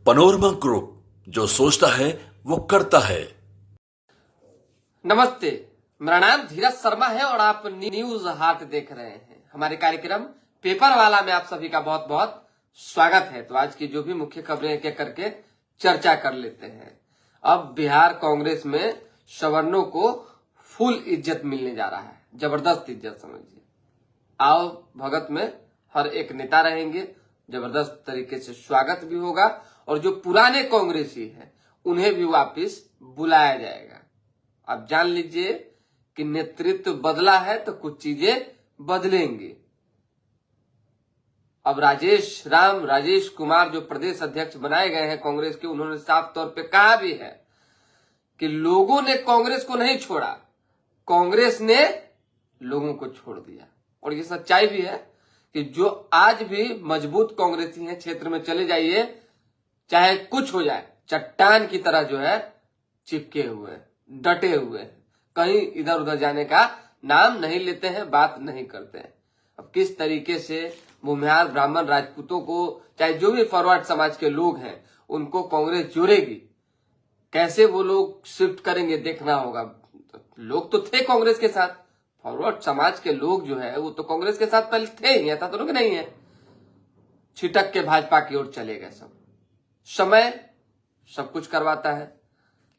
Panorama group, जो सोचता है वो करता है। नमस्ते, मेरा नाम धीरज शर्मा है और आप न्यूज हाट देख रहे हैं। हमारे कार्यक्रम पेपर वाला में आप सभी का बहुत बहुत स्वागत है। तो आज की जो भी मुख्य खबरें एक एक करके चर्चा कर लेते हैं। अब बिहार कांग्रेस में सवर्णों को फुल इज्जत मिलने जा रहा है, जबरदस्त इज्जत समझिए। आओ भगत में हर एक नेता रहेंगे, जबरदस्त तरीके से स्वागत भी होगा और जो पुराने कांग्रेसी हैं उन्हें भी वापस बुलाया जाएगा। आप जान लीजिए कि नेतृत्व बदला है तो कुछ चीजें बदलेंगी। अब राजेश कुमार जो प्रदेश अध्यक्ष बनाए गए हैं कांग्रेस के, उन्होंने साफ तौर पे कहा भी है कि लोगों ने कांग्रेस को नहीं छोड़ा, कांग्रेस ने लोगों को छोड़ दिया। और ये सच्चाई भी है कि जो आज भी मजबूत कांग्रेसी हैं, क्षेत्र में चले जाइए, चाहे कुछ हो जाए, चट्टान की तरह जो है चिपके हुए, डटे हुए, कहीं इधर उधर जाने का नाम नहीं लेते हैं, बात नहीं करते हैं। अब किस तरीके से भूमिहार ब्राह्मण राजपूतों को, चाहे जो भी फॉरवर्ड समाज के लोग हैं, उनको कांग्रेस जोड़ेगी, कैसे वो लोग शिफ्ट करेंगे देखना होगा। लोग तो थे कांग्रेस के साथ, फॉरवर्ड समाज के लोग जो है वो तो कांग्रेस के साथ पहले थे ही, ऐसा तो लोग नहीं है। छिटक के भाजपा की ओर चले गए सब। समय सब कुछ करवाता है,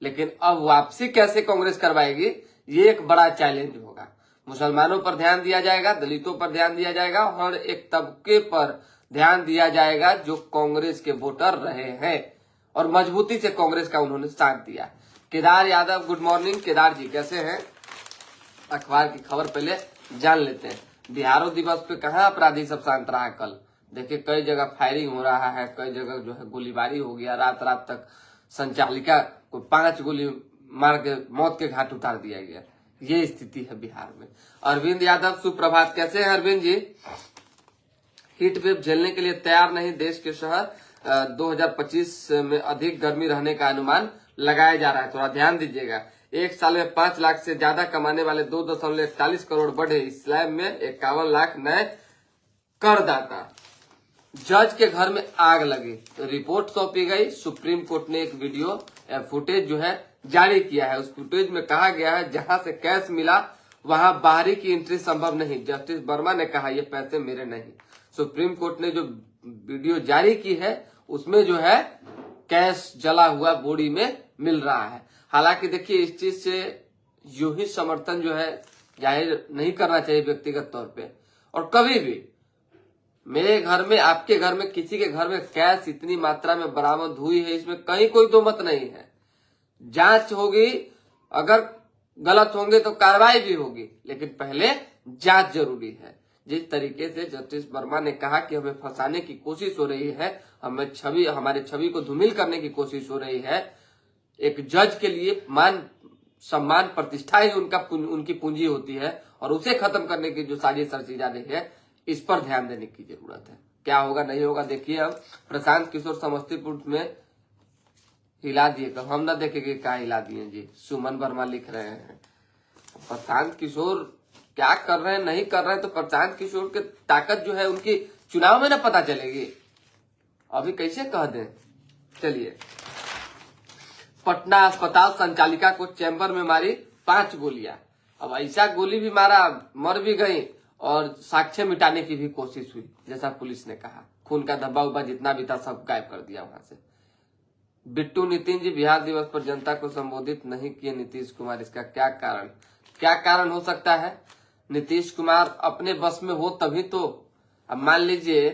लेकिन अब वापसी कैसे कांग्रेस करवाएगी, ये एक बड़ा चैलेंज होगा। मुसलमानों पर ध्यान दिया जाएगा, दलितों पर ध्यान दिया जाएगा और एक तबके पर ध्यान दिया जाएगा जो कांग्रेस के वोटर रहे हैं और मजबूती से कांग्रेस का उन्होंने साथ दिया। केदार यादव, गुड मॉर्निंग केदार जी, कैसे हैं? अखबार की खबर पहले जान लेते हैं। बिहारो दिवस पे कहां अपराधी सब शांत रहा कल। देखिए कई जगह फायरिंग हो रहा है, कई जगह जो है गोलीबारी हो गया, रात रात तक संचालिका को 5 गोली मार के मौत के घाट उतार दिया गया। ये स्थिति है बिहार में। अरविंद यादव, सुप्रभात, कैसे हैं अरविंद जी? हीट वेव झेलने के लिए तैयार नहीं देश के शहर, 2025 में अधिक गर्मी रहने का अनुमान लगाया जा रहा है। थोड़ा ध्यान दीजिएगा। एक साल में 5 लाख से ज्यादा कमाने वाले 2.41 करोड़ बढ़े, इस स्लैब में 51 लाख नए करदाता। जज के घर में आग लगी तो रिपोर्ट सौंपी गई। सुप्रीम कोर्ट ने एक वीडियो फुटेज जो है जारी किया है। उस फुटेज में कहा गया है जहां से कैश मिला वहां बाहरी की एंट्री संभव नहीं। जस्टिस वर्मा ने कहा ये पैसे मेरे नहीं। सुप्रीम कोर्ट ने जो वीडियो जारी की है उसमें जो है कैश जला हुआ बोरी में मिल रहा है। हालांकि देखिए इस चीज से यूं ही समर्थन जो है जाहिर नहीं करना चाहिए व्यक्तिगत तौर पे। और कभी भी मेरे घर में, आपके घर में, किसी के घर में कैश इतनी मात्रा में बरामद हुई है, इसमें कहीं कोई दो मत नहीं है। जांच होगी, अगर गलत होंगे तो कार्रवाई भी होगी, लेकिन पहले जांच जरूरी है। जिस तरीके से जस्टिस वर्मा ने कहा कि हमें फंसाने की कोशिश हो रही है, हमारे छवि को धूमिल करने की कोशिश हो रही है, एक जज के लिए मान सम्मान प्रतिष्ठा ही उनकी पूंजी होती है और उसे खत्म करने की जो साजिश रची जा रही है, इस पर ध्यान देने की जरूरत है। क्या होगा नहीं होगा देखिए। अब प्रशांत किशोर समस्तीपुर में हिला दिए, कब हम ना देखेंगे क्या हिला दिए जी, सुमन वर्मा लिख रहे हैं। प्रशांत किशोर क्या कर रहे हैं नहीं कर रहे हैं, तो प्रशांत किशोर की ताकत जो है उनकी चुनाव में ना पता चलेगी, अभी कैसे कह दें। चलिए, पटना अस्पताल संचालिका को चैम्बर में मारी 5 गोलियां। अब ऐसा गोली भी मारा, मर भी गई और साक्ष्य मिटाने की भी कोशिश हुई, जैसा पुलिस ने कहा। खून का धब्बा उब्बा जितना भी था सब गायब कर दिया वहां से। बिट्टू नितिन जी, बिहार दिवस पर जनता को संबोधित नहीं किए नीतीश कुमार, इसका क्या कारण हो सकता है? नीतीश कुमार अपने बस में हो तभी तो। अब मान लीजिए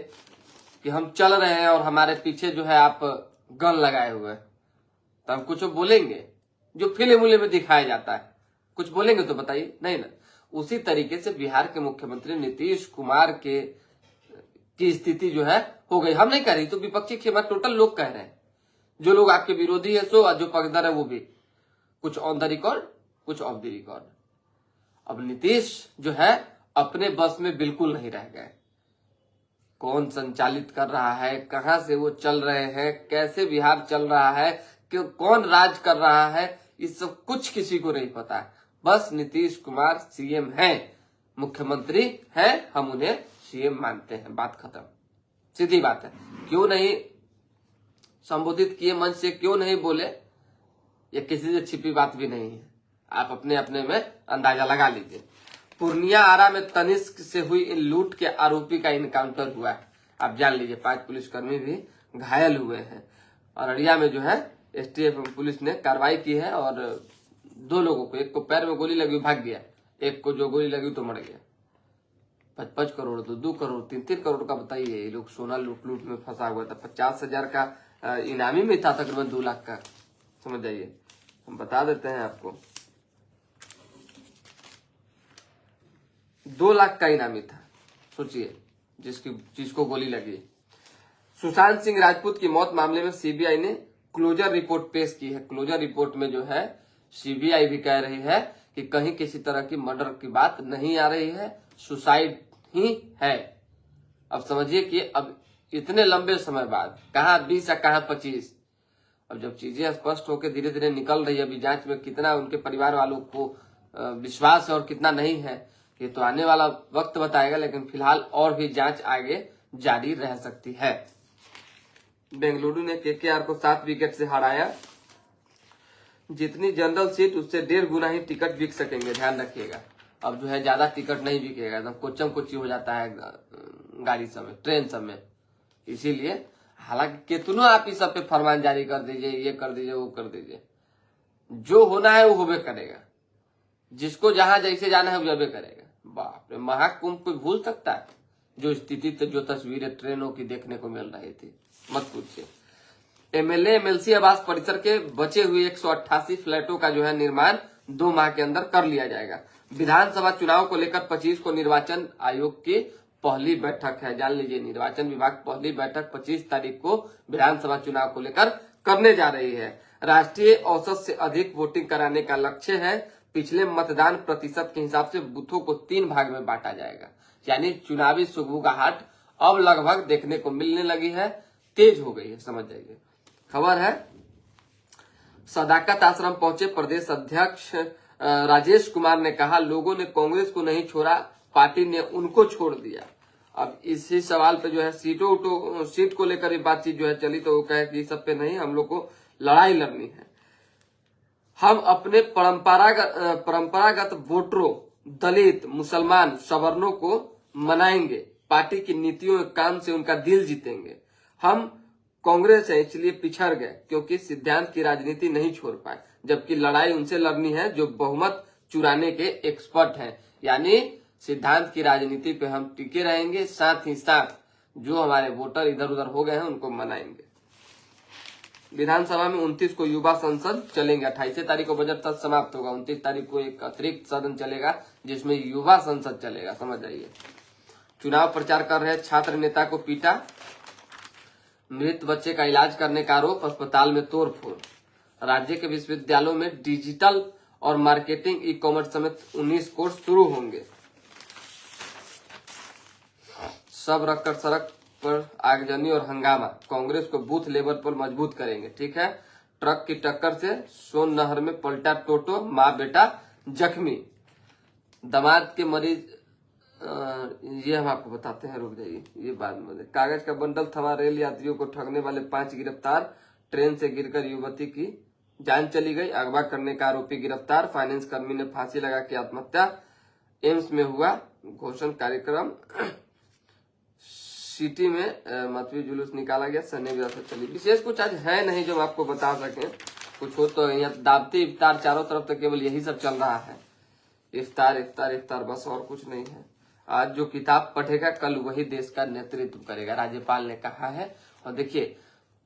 कि हम चल रहे हैं और हमारे पीछे जो है आप गन लगाए हुए हैं, तो हम कुछ बोलेंगे? जो फिल्म में दिखाया जाता है कुछ बोलेंगे तो बताइए, नहीं ना। उसी तरीके से बिहार के मुख्यमंत्री नीतीश कुमार की स्थिति जो है हो गई। हम नहीं कह रही, तो विपक्षी खेमा टोटल लोग कह रहे हैं। जो लोग आपके विरोधी है सो, और जो पक्षधर है वो भी, कुछ ऑन द रिकॉर्ड, कुछ ऑफ द रिकॉर्ड। अब नीतीश जो है अपने बस में बिल्कुल नहीं रह गए। कौन संचालित कर रहा है, कहां से वो चल रहे हैं, कैसे बिहार चल रहा है, कौन राज कर रहा है, इस सब कुछ किसी को नहीं पता है। बस नीतीश कुमार सीएम हैं, मुख्यमंत्री हैं, हम उन्हें सीएम मानते हैं, बात खत्म। सीधी बात है। क्यों नहीं संबोधित किए, मंच से क्यों नहीं बोले, ये किसी से छिपी बात भी नहीं है, आप अपने अपने में अंदाजा लगा लीजिए। पूर्णिया आरा में तनिष्क से हुई लूट के आरोपी का इनकाउंटर हुआ है, आप जान लीजिए। 5 पुलिसकर्मी भी घायल हुए हैं। अररिया में जो है एसटीएफ पुलिस ने कार्रवाई की है और 2 लोगों को, एक को पैर में गोली लगी भाग गया, एक को जो गोली लगी तो मर गया। 5-5 करोड़, 2-2 करोड़, 3-3 करोड़ का बताइए, ये लोग सोना लूट में फंसा हुआ था। 50,000 का इनामी में था, तकरीबन 2 लाख का, समझ जाइए। हम बता देते हैं आपको, 2 लाख का इनामी था, सोचिए, जिसको गोली लगी। सुशांत सिंह राजपूत की मौत मामले में सीबीआई ने क्लोजर रिपोर्ट पेश की है। क्लोजर रिपोर्ट में जो है सीबीआई भी कह रही है कि कहीं किसी तरह की मर्डर की बात नहीं आ रही है, सुसाइड ही है। अब समझिए कि अब इतने लंबे समय बाद कहां 20 या कहां 25, अब जब चीजें स्पष्ट होकर धीरे धीरे निकल रही है, अभी जांच में कितना उनके परिवार वालों को विश्वास है और कितना नहीं है, ये तो आने वाला वक्त बताएगा। लेकिन फिलहाल और भी जांच आगे जारी रह सकती है। बेंगलुरु ने केकेआर को 7 विकेट से हराया। जितनी जनरल सीट उससे 1.5 गुना ही टिकट बिक सकेंगे, ध्यान रखिएगा। अब जो है ज्यादा टिकट नहीं बिकेगा, एकदम कोचम कोची हो जाता है गाड़ी सब में, ट्रेन सब में। इसीलिए हालांकि कितनो आप इस सब पे फरमान जारी कर दीजिए, ये कर दीजिए, वो कर दीजिए, जो होना है वो होबे करेगा। जिसको जहां जैसे जाना है वो जाबे करेगा। बाप रे, महाकुंभ कोई भूल सकता है? जो स्थिति, जो तस्वीरें ट्रेनों की देखने को मिल रही थी, मत पूछिए। एमएलए एमएलसी आवास परिसर के बचे हुए 188 फ्लैटों का जो है निर्माण 2 माह के अंदर कर लिया जाएगा। विधानसभा चुनाव को लेकर 25 को निर्वाचन आयोग की पहली बैठक है, जान लीजिए। निर्वाचन विभाग पहली बैठक 25 तारीख को विधानसभा चुनाव को लेकर करने जा रही है। राष्ट्रीय औसत से अधिक वोटिंग कराने का लक्ष्य है। पिछले मतदान प्रतिशत के हिसाब से बूथों को 3 भाग में बांटा जाएगा, यानी चुनावी सुगबुगाहट अब लगभग देखने को मिलने लगी है, तेज हो गई है, समझ जाइए। खबर है, सदाकत आश्रम पहुंचे प्रदेश अध्यक्ष राजेश कुमार ने कहा, लोगों ने कांग्रेस को नहीं छोड़ा, पार्टी ने उनको छोड़ दिया। अब इसी सवाल पे जो है सीट को लेकर ये बातचीत जो है चली, तो वो कहे कि सब पे नहीं, हम लोग को लड़ाई लड़नी है। हम अपने परंपरागत वोटरों, दलित, मुसलमान, सवर्णों को मनाएंगे। पार्टी की नीतियों के काम से उनका दिल जीतेंगे। हम कांग्रेस है इसलिए पिछड़ गए क्योंकि सिद्धांत की राजनीति नहीं छोड़ पाए, जबकि लड़ाई उनसे लड़नी है जो बहुमत चुराने के एक्सपर्ट हैं। यानी सिद्धांत की राजनीति पे हम टिके रहेंगे, साथ ही साथ जो हमारे वोटर इधर उधर हो गए हैं उनको मनाएंगे। विधानसभा में 29 को युवा संसद चलेंगे। 28 तारीख को बजट सत्र समाप्त होगा, 29 तारीख को एक अतिरिक्त सदन चलेगा जिसमें युवा संसद चलेगा, समझ जाइए। चुनाव प्रचार कर रहे छात्र नेता को पीटा। मृत बच्चे का इलाज करने का आरोप, अस्पताल में तोड़फोड़। राज्य के विश्वविद्यालयों में डिजिटल और मार्केटिंग, ई कॉमर्स समेत 19 कोर्स शुरू होंगे। सब रखकर सड़क पर आगजनी और हंगामा, कांग्रेस को बूथ लेवल पर मजबूत करेंगे। ठीक है। ट्रक की टक्कर से सोन नहर में पलटा टोटो, माँ बेटा जख्मी। दामाद के मरीज, ये हम आपको बताते हैं, रुक जाइए, ये बाद में। कागज का बंडल थमा रेल यात्रियों को ठगने वाले 5 गिरफ्तार। ट्रेन से गिरकर युवती की जान चली गई। अगवा करने का आरोपी गिरफ्तार। फाइनेंस कर्मी ने फांसी लगा के आत्महत्या। एम्स में हुआ घोषण कार्यक्रम। सिटी में मतवी जुलूस निकाला गया। सन्नी विरासत चली। विशेष कुछ आज है नहीं जो हम आपको बता सकें। कुछ हो तो यहाँ दावती इफ्तार, चारों तरफ तो केवल यही सब चल रहा है, इफ्तार इफ्तार इफ्तार, बस और कुछ नहीं है। आज जो किताब पढ़ेगा कल वही देश का नेतृत्व करेगा, राज्यपाल ने कहा है। और देखिए,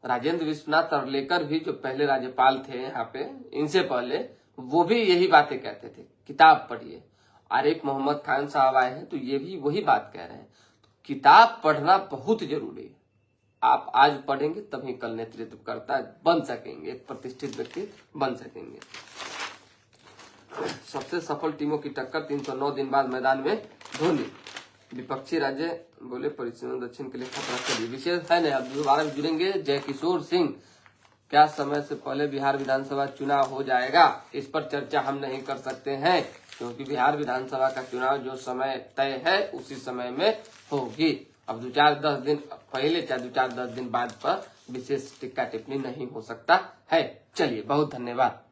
राजेंद्र विश्वनाथ अर्लेकर भी जो पहले राज्यपाल थे यहाँ पे, इनसे पहले, वो भी यही बातें कहते थे, किताब पढ़िए। आरिफ मोहम्मद खान साहब आए हैं तो ये भी वही बात कह रहे हैं। किताब पढ़ना बहुत जरूरी है। आप आज पढ़ेंगे तभी कल नेतृत्व करता बन सकेंगे, एक प्रतिष्ठित व्यक्ति बन सकेंगे। सबसे सफल टीमों की टक्कर, 309 दिन बाद मैदान में धोनी। विपक्षी राज्य बोले परिसीमन दक्षिण के लिए खतरा चलिए। विशेष है नहीं, अब दोबारा जुड़ेंगे जय किशोर सिंह। क्या समय से पहले बिहार विधानसभा चुनाव हो जाएगा? इस पर चर्चा हम नहीं कर सकते हैं क्योंकि बिहार विधानसभा का चुनाव जो समय तय है उसी समय में होगी। अब 2-4-10 दिन पहले चाहे 2-4-10 दिन बाद पर विशेष टिक्का टिप्पणी नहीं हो सकता है। चलिए, बहुत धन्यवाद।